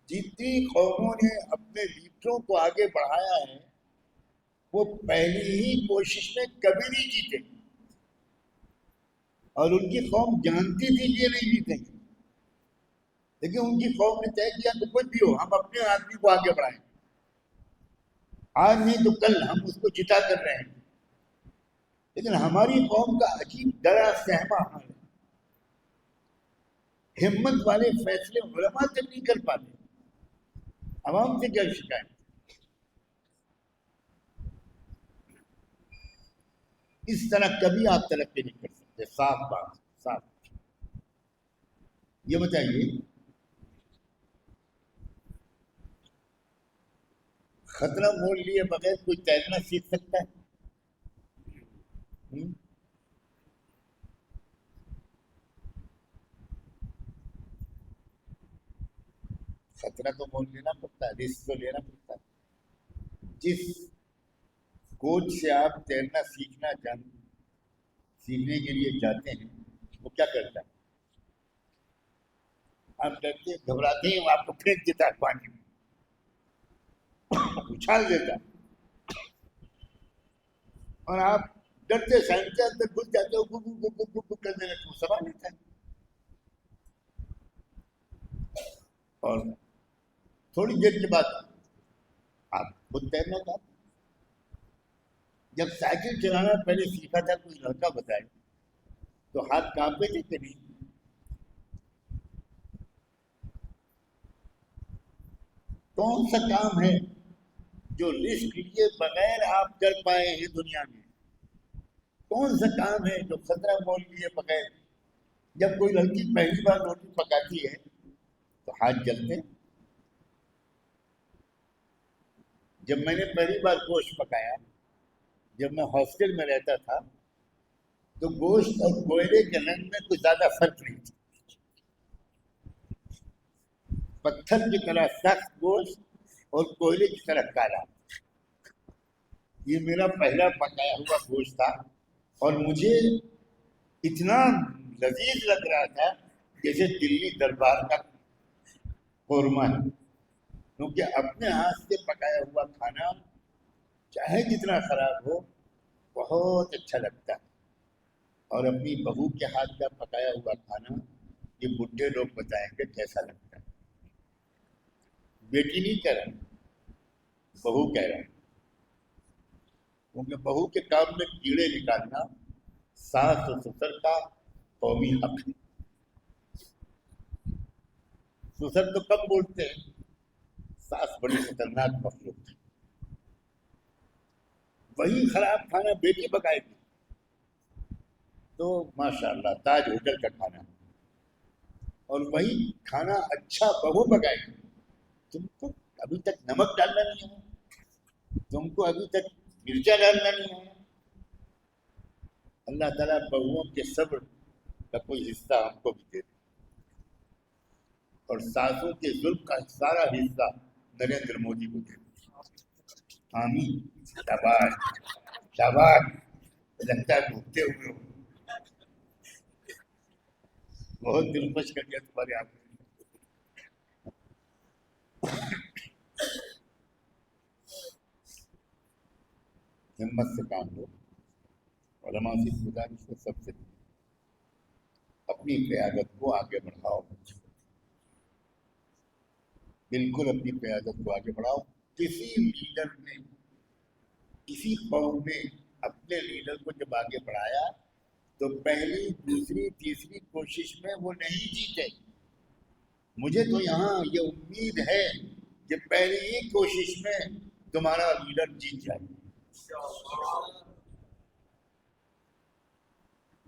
جتنی قوموں نے اپنے لیڈروں کو آگے بڑھایا ہے وہ پہلی ہی کوشش میں کبھی نہیں جیتے, اور ان کی قوم جانتی تھی کہ نہیں جیتیں گے, لیکن ان کی قوم نے طے کیا تو کچھ بھی ہو ہم اپنے آدمی کو آگے بڑھائیں. آج نہیں تو کل ہم اس کو جتا کر رہے ہیں, لیکن ہماری قوم کا عجیب ڈرا سہما حال ہے. ہمت والے فیصلے علماء تک نہیں کر پاتے, عوام سے کیا شکایت. اس طرح کبھی آپ ترقی نہیں کر سکتے. صاف بات, صاف. یہ بتائیے, خطرہ مول لیے بغیر کوئی تیرنا سیکھ سکتا ہے؟ خطرہ تو مول لینا پڑتا ہے، رسک تو لینا پڑتا ہے. جس کوچ سے آپ تیرنا سیکھنے کے لیے جاتے ہیں وہ کیا کرتا ہے؟ آپ ڈرتے گھبراتے ہیں، وہ آپ کو پھینک دیتا ہے پانی میں، اچھال دیتا ہے، اور آپ ڈرتے سائن کے اندر گھس جاتے ہو، گو کرنے لگتے ہو، سوال لیتا ہے. اور تھوڑی دیر کے بعد آپ خود تیرنا تھا. جب سائیکل چلانا پہلے سیکھا تھا کوئی لڑکا بتائے تو ہاتھ کانپے تھے کہ نہیں؟ کون سا کام ہے جو رسک لیے بغیر آپ کر پائے ہیں دنیا میں؟ کون سا کام ہے جو خطرہ مول لیے بغیر؟ جب کوئی لڑکی پہلی بار روٹی پکاتی ہے تو ہاتھ جلتے ہیں. جب میں نے پہلی بار گوشت پکایا، جب میں ہاسٹل میں رہتا تھا، تو گوشت اور کوئلے کے رنگ میں کچھ زیادہ فرق نہیں تھا. پتھر کی طرح سخت گوشت اور کوئلے کی طرح کالا. یہ میرا پہلا پکایا ہوا گوشت تھا اور مجھے اتنا لذیذ لگ رہا تھا جیسے دلی دربار کا قورمہ ہے. کیونکہ اپنے ہاتھ سے پکایا ہوا کھانا چاہے جتنا خراب ہو بہت اچھا لگتا ہے. اور اپنی بہو کے ہاتھ کا پکایا ہوا کھانا یہ بڈھے لوگ بتائیں گے کیسا لگتا ہے. بیٹی نہیں کہہ رہا، بہو کہہ رہا ہے. کیونکہ بہو کے کام میں کیڑے نکالنا ساس و سسر کا قومی حق ہے. سسر تو کم بولتے ہیں، ساس بڑی خطرناک مخلوق ہے. وہی خراب کھانا بیٹی پکائے گی تو ماشاء اللہ تاج ہوٹل کا کھانا، اور وہی کھانا اچھا بہو پکائے گی. تم کو ابھی تک نمک ڈالنا نہیں ہے، تم کو ابھی تک مرچا ڈالنا نہیں ہے. اللہ تعالیٰ بہوؤں کے صبر کا کوئی حصہ ہم کو بھی دے دے، اور ساسوں کے ظلم کا سارا حصہ نریندر مودی کو دے دے. آمین. شاباش شاباش. لگتا ہے گھومتے ہوئے ہو. بہت دل خوش کر دیا تمہارے آپ نے. ہمت سے کام لو. علماء سے گزارش ہے سب سے اپنی قیادت کو آگے بڑھاؤ. بالکل اپنی قیادت کو آگے بڑھاؤ. کسی لیڈر نے کسی قوم نے اپنے لیڈر کو جب آگے بڑھایا تو پہلی دوسری تیسری کوشش میں وہ نہیں جیتے. مجھے تو یہاں یہ امید ہے کہ پہلی ہی کوشش میں تمہارا لیڈر جیت جائے.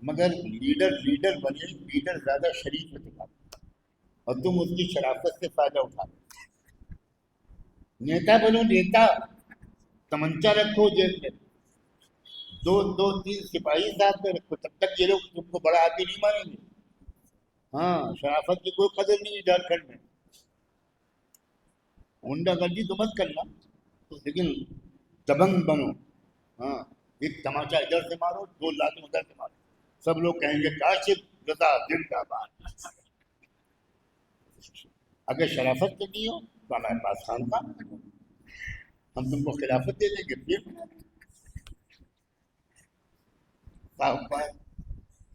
مگر لیڈر بنے، لیڈر زیادہ شریف ہے تمہارا، اور تم اس کی شرافت سے فائدہ اٹھا. نیتا بنو، نیتا تمنچا رکھو جیب میں، دو دو تین سپاہی ساتھ میں رکھو، تب تک یہ لوگ تم کو بڑا آدمی نہیں مانیں گے. ہاں، شرافت کی کوئی قدر نہیں ہے جھارکھنڈ میں. گنڈا گردی تو مت کرنا لیکن دبنگ بنو. ہاں، ایک تماچا ادھر سے مارو، دو لاتوں ادھر سے مارو، سب لوگ کہیں گے کاشف رضا زندہ باد. اگر شرافت کرنی ہو تو ہمارے پاس خانقاہ ہے، ہم تم کو خلافت دے دیں گے. پھر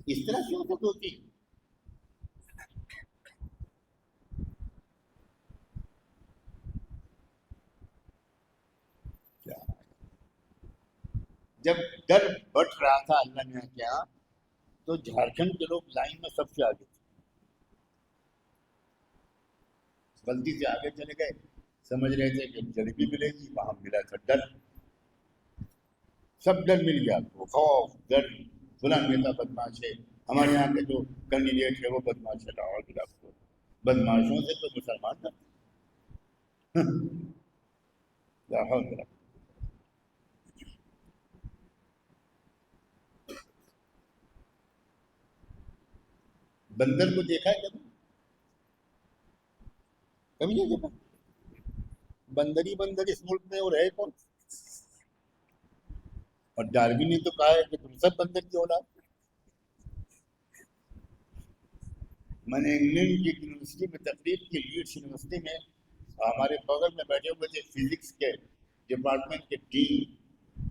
اس طرح کی عادت ہوتی ہے. جب ڈر بٹ رہا تھا اللہ نے کیا تو جھارکھنڈ کے لوگ لائن میں سب سے آگے تھے. غلطی سے آگے چلے گئے، سمجھ رہے تھے کہ جلیبی ملے گی، وہاں ملا تھا ڈر. سب ڈر مل گیا، خوف ڈر. فلاں نیتا بدماش ہے، ہمارے یہاں کے جو کینڈیڈیٹ ہے وہ بدماش ہے. بدماشوں سے تو مسلمان تھا. بندر کو دیکھا ہے کبھی؟ کبھی نہیں دیکھا؟ بندر ہی بندر اس ملک میں اور ہے کون؟ اور ڈاروین نے تو کہا ہے کہ تم سب بندر کی اولاد۔ میں نے انگلینڈ کی یونیورسٹی میں تقریر کی، لیڈس یونیورسٹی میں، ہمارے بغل میں بیٹھے ہوئے تھے فزکس کے ڈپارٹمنٹ کے ڈین،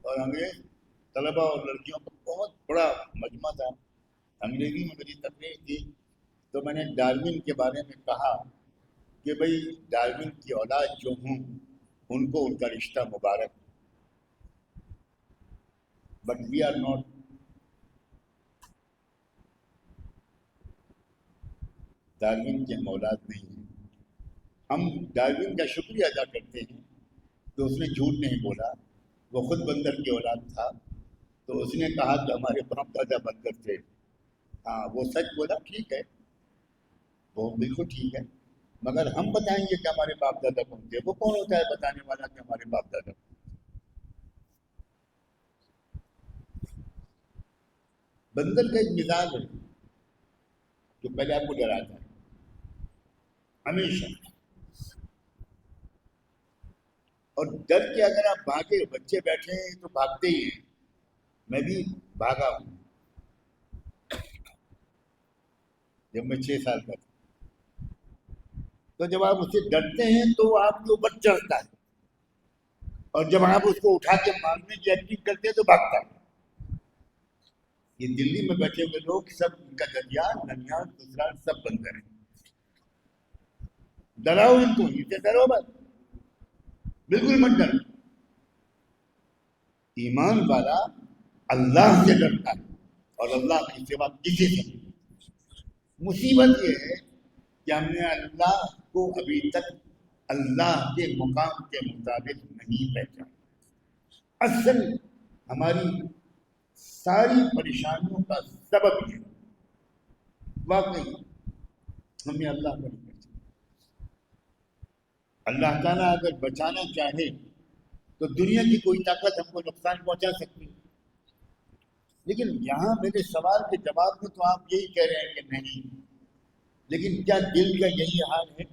اور انگریز طلبا اور لڑکیوں کا بہت بڑا مجمع تھا، انگریزی میں میری تقریر تھی، تو میں نے ڈاروین کے بارے میں کہا کہ بھئی ڈاروین کی اولاد جو ہوں ان کو ان کا رشتہ مبارک، but we are not. Darwin کی ہم اولاد نہیں ہیں۔ ہم ڈاروین کا شکریہ ادا کرتے ہیں کہ اس نے جھوٹ نہیں بولا، وہ خود بندر کی اولاد تھا، تو اس نے کہا کہ ہمارے باپ دادا بندر تھے۔ ہاں وہ سچ بولا، ٹھیک ہے، وہ بالکل ٹھیک ہے، مگر ہم بتائیں گے کہ ہمارے باپ دادا کون تھے؟ وہ کون ہوتا ہے بتانے والا کہ ہمارے باپ دادا؟ بندر کا ایک مزاج ہے جو پہلے آپ کو ڈراتا ہے ہمیشہ، اور ڈر کے اگر آپ بھاگے، بچے بیٹھے ہیں تو بھاگتے ہی ہیں، میں بھی بھاگا ہوں جب میں 6 سال کا تھا۔ تو جب آپ اسے ڈرتے ہیں تو وہ آپ کے اوپر چڑھتا ہے، اور جب آپ اس کو اٹھا کے مارنے کی ایکٹنگ کرتے ہیں تو بھاگتا ہے۔ یہ دلی میں بیٹھے ہوئے لوگ سب، ان کا درمیان ننیال سسرال سب بندر ہیں، ڈراؤ ان کو، ان سے ڈرو بس، بالکل مت ڈرو۔ ایمان والا اللہ سے ڈرتا ہے اور اللہ کی سوا کسی سے نہیں۔ مصیبت یہ ہے کہ ہم نے اللہ کو ابھی تک اللہ کے مقام کے مطابق نہیں پہچانا۔ اصل ہماری ساری پریشانیوں کا سبب یہ واقعی ہم نے اللہ کو نہیں پہچانا۔ اللہ تعالیٰ اگر بچانا چاہے تو دنیا کی کوئی طاقت ہم کو نقصان پہنچا سکتی ہے، لیکن یہاں میرے سوال کے جواب میں تو آپ یہی کہہ رہے ہیں کہ نہیں، لیکن کیا دل کا یہی حال ہے؟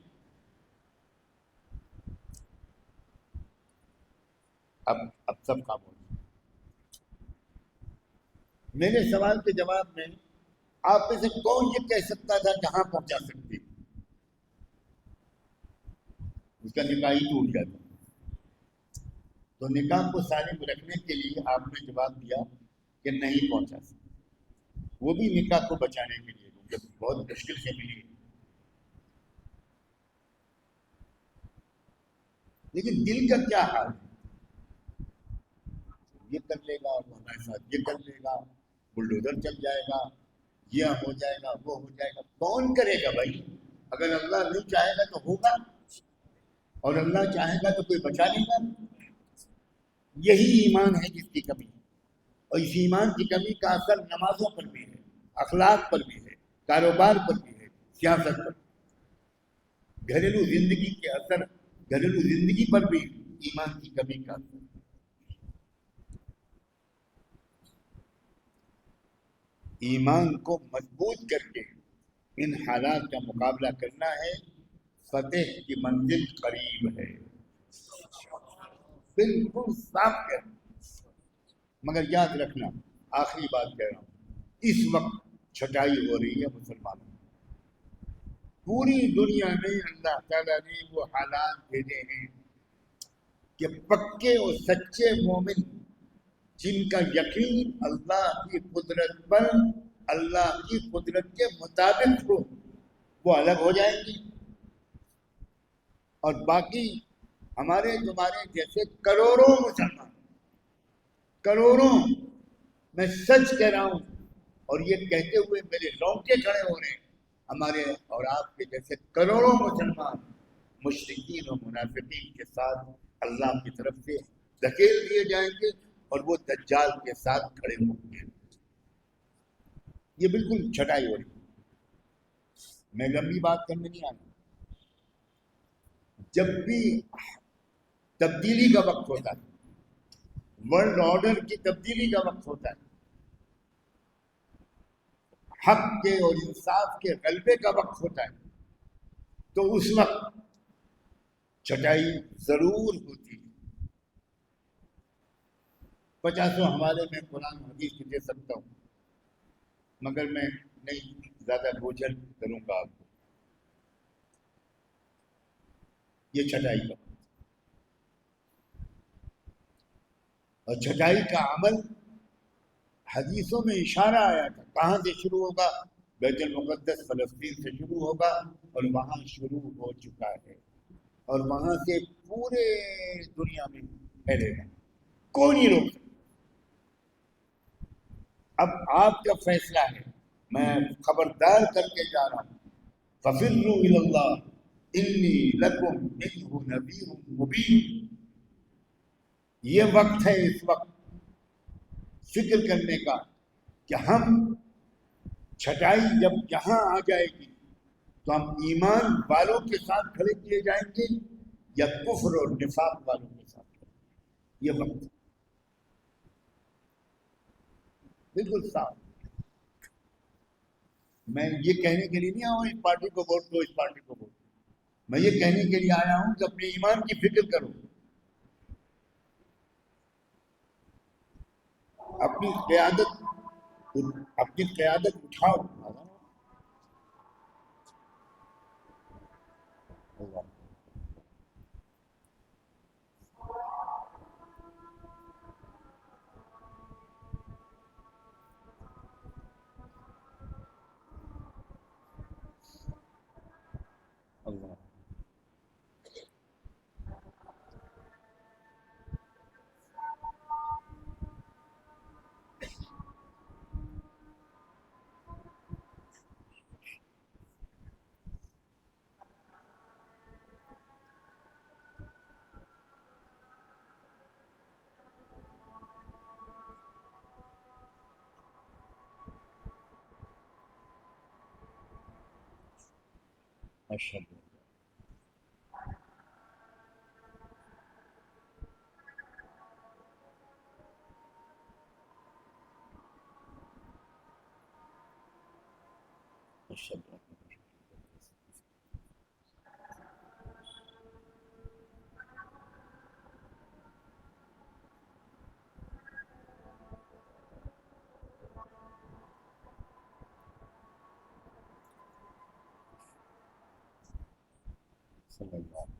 اب سب خاموش۔ میرے سوال کے جواب میں آپ میں سے کون یہ کہہ سکتا تھا کہاں پہنچا سکتی؟ اس کا نکاح ہی ٹوٹ جاتا۔ تو نکاح کو سالم رکھنے کے لیے آپ نے جواب دیا کہ نہیں پہنچا سکتا، وہ بھی نکاح کو بچانے کے لیے جو بہت مشکل سے ملی، لیکن دل کا کیا حال ہے؟ یہ کر لے گا، وہ ہمارے ساتھ یہ کر لے گا، بلڈوزر چل جائے گا، یہ ہو جائے گا، وہ ہو جائے گا۔ کون کرے گا بھائی؟ اگر اللہ نہیں چاہے گا تو ہوگا، اور اللہ چاہے گا تو کوئی بچا نہیں گا۔ یہی ایمان ہے جس کی کمی ہے، اور اس ایمان کی کمی کا اثر نمازوں پر بھی ہے، اخلاق پر بھی ہے، کاروبار پر بھی ہے، سیاست پر بھی، گھریلو زندگی کے اثر، گھریلو زندگی پر بھی ایمان کی کمی کا اثر۔ ایمان کو مضبوط کر کے ان حالات کا مقابلہ کرنا ہے، فتح کی منزل قریب ہے، بالکل صاف کہنا۔ مگر یاد رکھنا، آخری بات کہہ رہا ہوں، اس وقت چھٹائی ہو رہی ہے مسلمانوں میں، پوری دنیا میں اللہ تعالیٰ نے وہ حالات بھیجے ہیں کہ پکے اور سچے مومن جن کا یقین اللہ کی قدرت پر، اللہ کی قدرت کے مطابق ہو، وہ الگ ہو جائیں گی، اور باقی ہمارے تمہارے جیسے کروڑوں مسلمان، کروڑوں، میں سچ کہہ رہا ہوں، اور یہ کہتے ہوئے میرے رونگٹے کھڑے ہو رہے ہیں، ہمارے اور آپ کے جیسے کروڑوں مسلمان مشرکین و منافقین کے ساتھ اللہ کی طرف سے دھکیل دیے جائیں گے، اور وہ دجال کے ساتھ کھڑے ہوں گے۔ یہ بالکل چھٹائی ہو رہی ہے، میں لمبی بات کرنے نہیں آیا۔ جب بھی تبدیلی کا وقت ہوتا ہے، ورلڈ آرڈر کی تبدیلی کا وقت ہوتا ہے، حق کے اور انصاف کے غلبے کا وقت ہوتا ہے تو اس وقت چھٹائی ضرور ہوتی ہے۔ 50 حوالے میں قرآن حدیث دے سکتا ہوں مگر میں نہیں زیادہ بوجھل کروں گا آپ کو۔ یہ چھٹائی کا وقت، اور چھٹائی کا عمل حدیثوں میں اشارہ آیا تھا کہاں سے شروع ہوگا؟ بیت المقدس فلسطین سے شروع ہوگا اور وہاں شروع ہو چکا ہے اور وہاں سے پورے دنیا میں پھیلے گا، کوئی نہیں روک سکتا۔ اب آپ کا فیصلہ ہے، میں خبردار کر کے جا رہا ہوں، فَفِرُّوا إِلَى اللَّهِ إِنِّي لَكُمْ مِنْهُ نَذِيرٌ مُبِينٌ۔ یہ وقت ہے اس وقت فکر کرنے کا کہ ہم چھٹائی جب یہاں آ جائے گی تو ہم ایمان والوں کے ساتھ کھڑے کیے جائیں گے یا کفر اور نفاق والوں کے ساتھ کھڑے۔ یہ وقت بالکل صاف۔ میں یہ کہنے کے لیے نہیں آیا ہوں اس پارٹی کو ووٹ دو، اس پارٹی کو ووٹ دو، میں یہ کہنے کے لیے آیا ہوں کہ اپنے ایمان کی فکر کرو، اپنی قیادت اٹھاؤ۔ اللہ ماشاء اللہ۔ ماشاء اللہ۔ صلی اللہ علیہ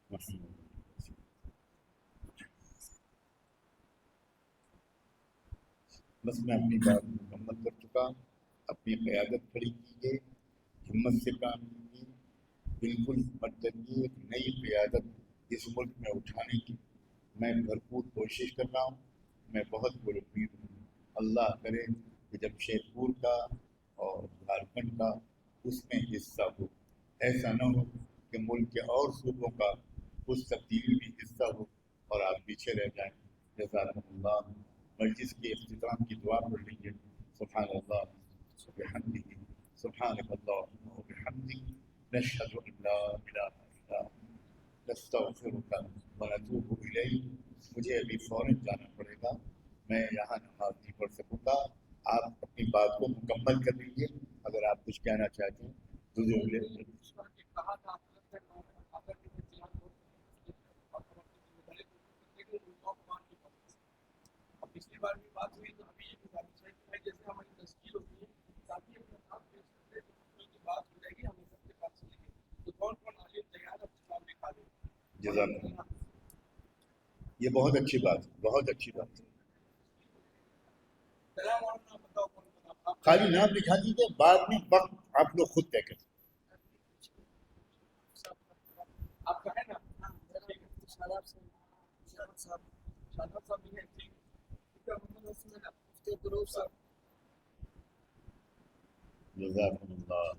وسلم۔ بس میں اپنی بات مکمل کر چکا، اپنی قیادت کھڑی کیجیے، ہمت سے کام کیجیے، بالکل مت ڈریے، ایک نئی قیادت اس ملک میں اٹھانے کی میں بھرپور کوشش کر رہا ہوں۔ میں بہت پرامید ہوں، اللہ کرے کہ جب شیر پور کا اور جھارکھنڈ کا اس میں حصہ ہو، ایسا نہ ہو کہ ملک کے اور صوبوں کا اس تبدیلی میں حصہ ہو اور آپ پیچھے رہ جائیں۔ جزاکم اللہ۔ مجلس کے اختتام کی دعا پڑھ لیجیے۔ سبحان اللہ وبحمدہ، سبحانک اللہم وبحمدک، نشہد ان لا الہ الا انت، نستغفرک ونتوب الیک۔ مجھے ابھی فوراً جانا پڑے گا۔ میں یہاں نماز نہیں پڑھ سکوں گا. آپ اپنی بات کو مکمل کر لیجیے. اگر آپ کچھ کہنا چاہتے ہیں تو پچھلی بار بھی بات ہوئی تو ابھی یہ گزارش ہے کہ جیسے ہماری تشکیل ہوتی ہے تاکہ اپنے آپ پیش کرتے کی بات ہو جائے گی ہم سب کے پاس چلیں گے تو کون کون عالم تیار اپنے سامنے کھا لیں. جزاک اللہ. یہ بہت اچھی بات ہے, بہت اچھی بات ہے. خالی نام لکھا دیجیے, بعد میں وقت آپ لوگ خود طے کریں. آپ کا ہے نا شاداب صاحب بھی ہے ٹھیک جزاک اللہ.